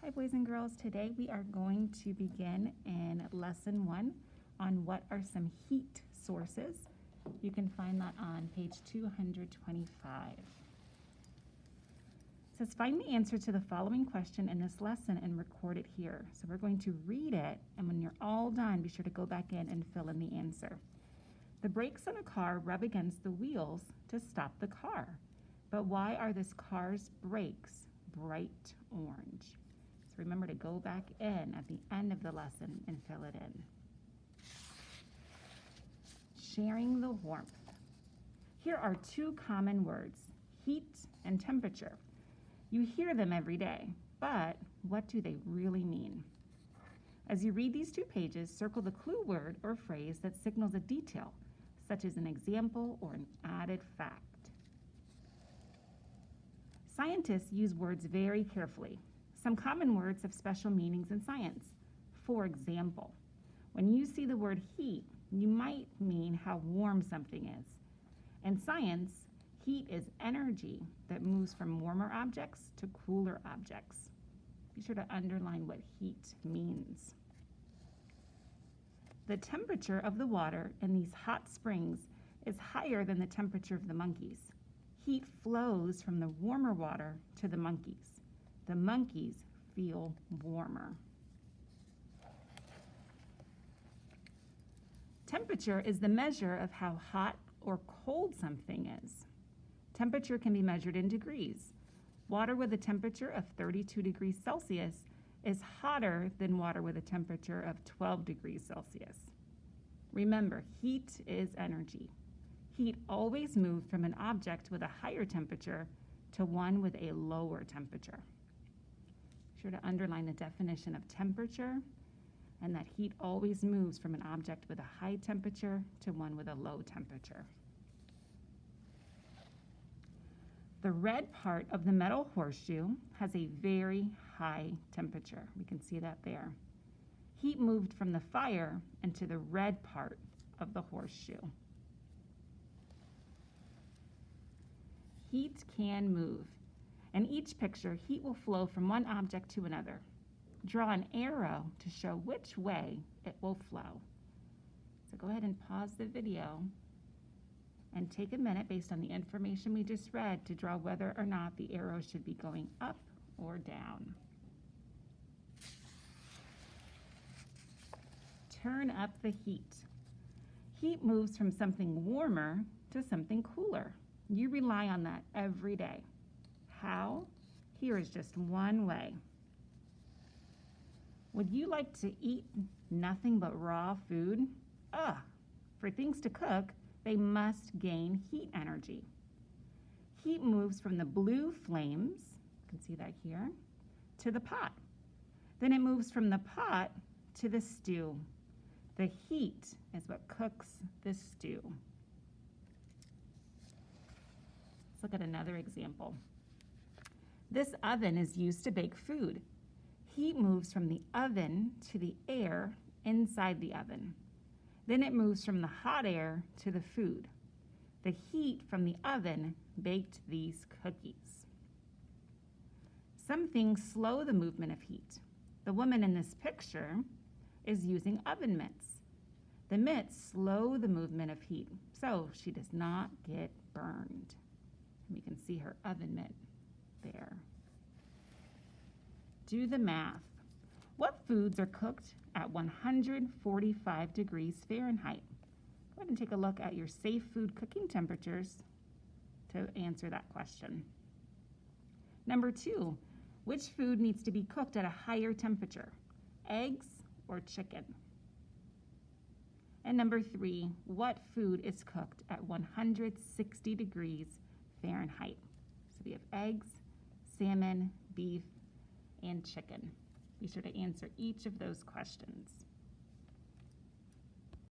Hi boys and girls, today we are going to begin in lesson 1 on what are some heat sources. You can find that on page 225. It says find the answer to the following question in this lesson and record it here. So we're going to read it, and when you're all done, be sure to go back in and fill in the answer. The brakes on a car rub against the wheels to stop the car. But why are this car's brakes bright orange? So remember to go back in at the end of the lesson and fill it in. Sharing the warmth. Here are two common words, heat and temperature. You hear them every day, but what do they really mean? As you read these two pages, circle the clue word or phrase that signals a detail, such as an example or an added fact. Scientists use words very carefully. Some common words have special meanings in science. For example, when you see the word heat, you might mean how warm something is. In science, heat is energy that moves from warmer objects to cooler objects. Be sure to underline what heat means. The temperature of the water in these hot springs is higher than the temperature of the monkeys. Heat flows from the warmer water to the monkeys. The monkeys feel warmer. Temperature is the measure of how hot or cold something is. Temperature can be measured in degrees. Water with a temperature of 32 degrees Celsius is hotter than water with a temperature of 12 degrees Celsius. Remember, heat is energy. Heat always moves from an object with a higher temperature to one with a lower temperature. Be sure to underline the definition of temperature and that heat always moves from an object with a high temperature to one with a low temperature. The red part of the metal horseshoe has a very high temperature. We can see that there. Heat moved from the fire into the red part of the horseshoe. Heat can move. In each picture, heat will flow from one object to another. Draw an arrow to show which way it will flow. So go ahead and pause the video and take a minute based on the information we just read to draw whether or not the arrow should be going up or down. Turn up the heat. Heat moves from something warmer to something cooler. You rely on that every day. How? Here is just one way. Would you like to eat nothing but raw food? For things to cook, they must gain heat energy. Heat moves from the blue flames, you can see that here, to the pot. Then it moves from the pot to the stew. The heat is what cooks the stew. Let's look at another example. This oven is used to bake food. Heat moves from the oven to the air inside the oven. Then it moves from the hot air to the food. The heat from the oven baked these cookies. Some things slow the movement of heat. The woman in this picture is using oven mitts. The mitts slow the movement of heat, so she does not get burned. We can see her oven mitt there. Do the math. What foods are cooked at 145 degrees Fahrenheit? Go ahead and take a look at your safe food cooking temperatures to answer that question. Number 2, which food needs to be cooked at a higher temperature, eggs or chicken? And number 3, what food is cooked at 160 degrees Fahrenheit? So we have eggs, salmon, beef, and chicken. Be sure to answer each of those questions.